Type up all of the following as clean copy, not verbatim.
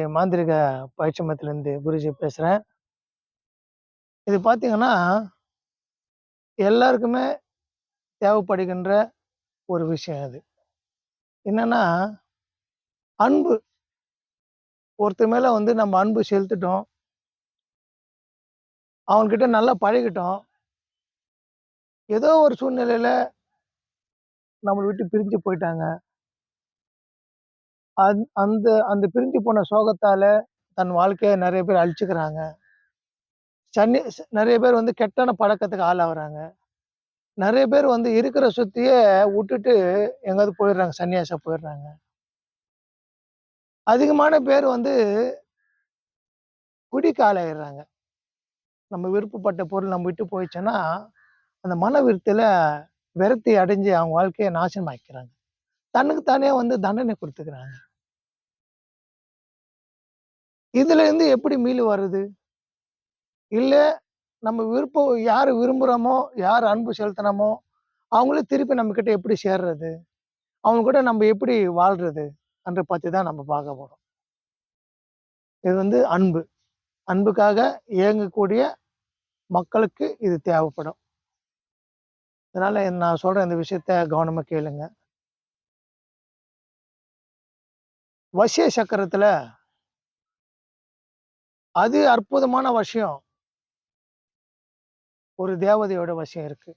மாந்திரீக பயிற்சி மையத்திலேருந்து குருஜி பேசுறேன். இது பார்த்தீங்கன்னா, எல்லாருக்குமே தேவைப்படுகின்ற ஒரு விஷயம் அது. என்னன்னா, அன்பு. ஒருத்தர் மேல வந்து நம்ம அன்பு செலுத்திட்டோம். அவன்கிட்ட நல்லா பழகிட்டோம். ஏதோ ஒரு சூழ்நிலையில நம்மள விட்டு பிரிஞ்சு போயிட்டாங்க. அந்த அந்த பிரிஞ்சு போன சோகத்தால தன் வாழ்க்கைய நெறைய பேர் அழிச்சுக்கிறாங்க. நெறைய பேர் வந்து கெட்டான பழக்கத்துக்கு ஆளாவுறாங்க. நெறைய பேர் வந்து இருக்கிற சொத்தையே வுட்டுட்டு எங்கயாவது போயிடுறாங்க. சன்னியாசா போயிடுறாங்க. அதிகமான பேர் வந்து குடிக்கு ஆளாயிடுறாங்க. நம்ம விருப்பப்பட்ட பொருள் நம்ம விட்டு போயிடுச்சுன்னா, அந்த மன விருத்தில விரக்தி அடைஞ்சு அவங்க வாழ்க்கைய நாசமாக்கிக்கிறாங்க. தனக்கு தானே வந்து தண்டனை குடுத்துக்கிறாங்க. இதுலேருந்து எப்படி மீண்டு வர்றது? இல்ல நம்ம விருப்பம் யார விரும்புறோமோ, யார் அன்பு செலுத்துனோமோ, அவங்களே திருப்பி நம்மகிட்ட எப்படி சேர்றது? அவங்க கூட நம்ம எப்படி வாழ்றது? அன்ற பத்தி தான் நம்ம பார்க்க போறோம். இது வந்து அன்பு. அன்புக்காக ஏங்கக்கூடிய மக்களுக்கு இது தேவைப்படும். அதனால நான் சொல்ற இந்த விஷயத்த கவனமா கேளுங்க. வசிய சக்கரத்துல அதி அற்புதமான விஷயம். ஒரு தேவதையோட வசியம் இருக்கு.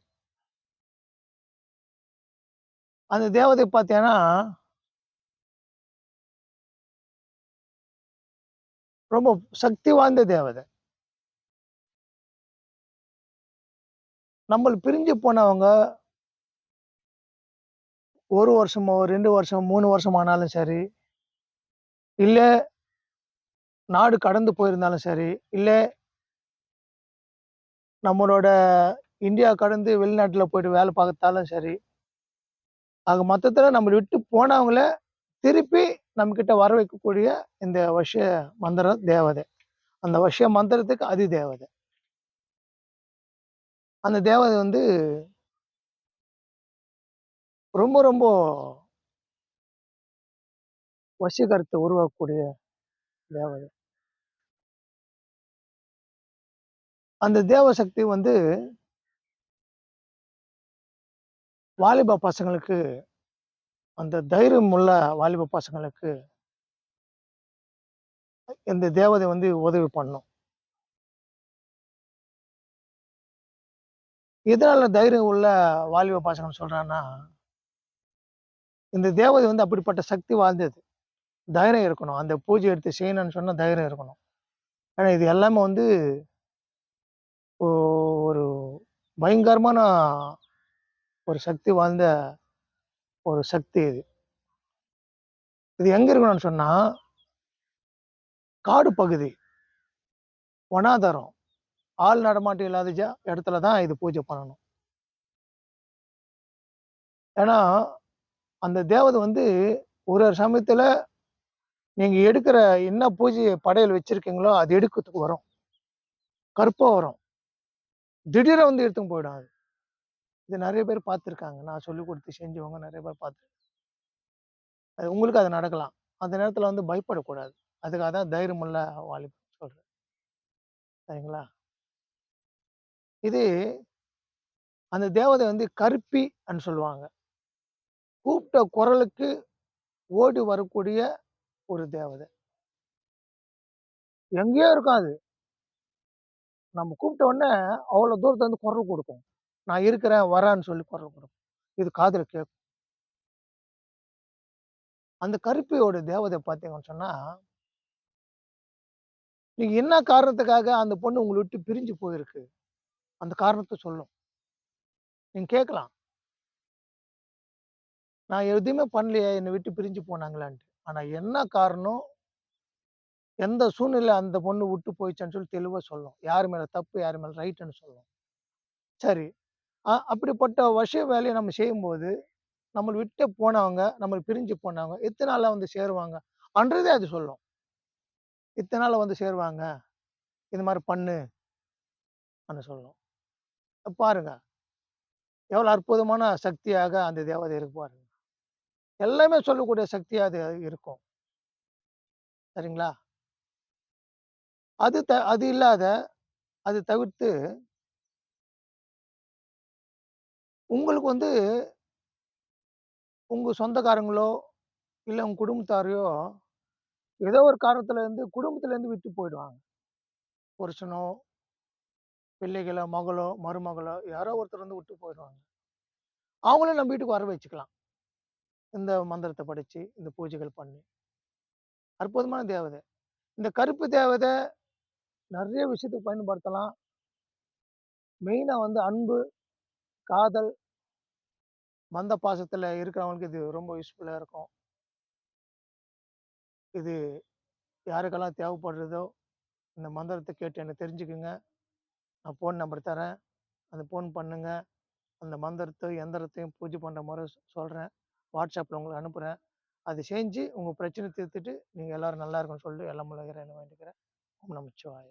அந்த தேவதை பார்த்தீங்கன்னா, ரொம்ப சக்தி வாய்ந்த தேவதை. நம்மள பிரிஞ்சு போனவங்க 1 வருஷமோ, 2 வருஷம், 3 வருஷம் ஆனாலும் சரி, இல்ல நாடு கடந்து போயிருந்தாலும் சரி, இல்ல நம்மளோட இந்தியா கடந்து வெளிநாட்டுல போயிட்டு வேலை பார்த்தாலும் சரி, ஆக மொத்தத்துல நம்மள விட்டு போனவங்கள திருப்பி நம்மகிட்ட வர வைக்கக்கூடிய இந்த வசிய மந்திரம் தேவதை. அந்த வசிய மந்திரத்துக்கு அதி தேவதை. அந்த தேவதை வந்து ரொம்ப ரொம்ப வசீகரத்த உருவாக்கக்கூடிய தேவதை. அந்த தேவ சக்தி வந்து வாலிப பசங்களுக்கு, அந்த தைரியம் உள்ள வாலிப பசங்களுக்கு இந்த தேவதை வந்து உதவி பண்ணும். எதனால தைரியம் உள்ள வாலிப பசங்கன்னு சொல்றேன்னா, இந்த தேவதை வந்து அப்படிப்பட்ட சக்தி வாய்ந்தது. தைரியம் இருக்கணும். அந்த பூஜை எடுத்து செய்யணும்னு சொன்னா தைரியம் இருக்கணும். ஏன்னா இது எல்லாமே வந்து ஒ ஒரு பயங்கரமான ஒரு சக்தி வாய்ந்த ஒரு சக்தி இது. இது எங்க இருக்கணும்னு சொன்னா, காடு பகுதி, வனாந்தரம், ஆள் நடமாட்டம் இல்லாத இடத்துல தான் இது பூஜை பண்ணணும். ஏன்னா, அந்த தேவதை வந்து ஒரு ஒரு சமயத்துல நீங்க எடுக்கிற என்ன பூஜை படையல் வச்சிருக்கீங்களோ, அது எடுக்கறதுக்கு வரும். கருப்பா வரும். திடீர்னு வந்து எடுத்துன்னு போயிடும் அது. இது நெறைய பேர் பார்த்துருக்காங்க. நான் சொல்லிக் குடுத்து செஞ்சவங்க நெறைய பேர் அது உங்களுக்கு அது நடக்கலாம். அந்த நேரத்துல வந்து பயப்படக்கூடாது. அதுக்காக தான் தைரியமுள்ள வாலிபன் சொல்றேன். சரிங்களா? இது அந்த தேவதை வந்து கருப்பி ன்னு சொல்லுவாங்க. கூப்பிட்ட குரலுக்கு ஓடி வரக்கூடிய ஒரு தேவதை. எங்கேயோ இருக்கும் அது. நம்ம கூப்பிட்ட உடனே அவ்வளோ தூரத்துல இருந்து குரல் குடுக்கும். நான் இருக்கிறேன், வரேன்னு சொல்லி குரல் குடுக்கும். இது காதுல கேட்கும். அந்த கருப்பியோட தேவதை பார்த்தீங்கன்னு சொன்னா, நீங்க என்ன காரணத்துக்காக அந்த பொண்ணு உங்கள விட்டு பிரிஞ்சு போயிருக்கு? அந்த காரணத்த சொல்லும். நீங்க கேட்கலாம். நான் எதுவுமே பண்ணலையே, என்ன விட்டு பிரிஞ்சு போனாங்களான்ட்டு. ஆனா என்ன காரணம்? எந்த சூழ்நிலையில அந்த பொண்ணு விட்டு போயிச்சுன்னு சொல்லி தெளிவா சொல்லும். யார் மேல தப்பு, யார் மேல ரைட்டுன்னு சொல்லும். சரி. அப்படிப்பட்ட வேலைய நம்ம செய்யும்போது, நம்மள விட்டு போனவங்க, நம்மள பிரிஞ்சு போனவங்க, எத்தன நாள்ல வந்து சேருவாங்க? அன்றதே அது சொல்லும். இத்தன நாள்ல வந்து சேருவாங்க. இது மாரி பண்ணு ன்னு சொல்லும். பாருங்க. எவ்வளோ அற்புதமான சக்தியாக அந்த தேவதை இருக்கு பாருங்க. எல்லாமே சொல்லக்கூடிய சக்தியா அது இருக்கும். சரிங்களா? அது இல்லாத அது தவிர்த்து உங்களுக்கு வந்து உங்க சொந்தக்காரங்களோ, இல்ல உங்க குடும்பத்தாரையோ ஏதோ ஒரு காரணத்துல இருந்து குடும்பத்துல இருந்து விட்டு போயிடுவாங்க. புருஷனோ, பிள்ளைகளோ, மகளோ, மருமகளோ யாரோ ஒருத்தர் வந்து விட்டு போயிடுவாங்க. அவங்கள நம்ம வீட்டுக்கு வர வச்சுக்கலாம். இந்த மந்திரத்த படிச்சு, இந்த பூஜைகள் பண்ணி. அற்புதமான தேவதை. இந்த கருப்பு தேவத நெறைய விஷயத்துக்கு பயன்படுத்தலாம். மெயினா வந்து அன்பு, காதல், மந்த பாசத்துல இருக்கிறவங்களுக்கு இது ரொம்ப யூஸ்ஃபுல்லா இருக்கும். இது யாருக்கெல்லாம் தேவைப்படுறதோ, இந்த மந்திரத்த கேட்டு என்ன தெரிஞ்சுக்குங்க. நான் ஃபோன் நம்பர் தரேன். அந்த ஃபோன் பண்ணுங்க. அந்த மந்திரத்தையும், எந்திரத்தையும் பூஜை பண்ற முறை சொல்றேன். WhatsAppல உங்களுக்கு அனுப்புறேன். அத செஞ்சு உங்க பிரச்சனைய தீர்த்துட்டு, நீங்க எல்லாரும் நல்லா இருக்கணும்னு சொல்லிட்டு எல்லாம் வல்ல இறைவன வேண்டிக்கிறேன். ஓம் நமச்சிவாய!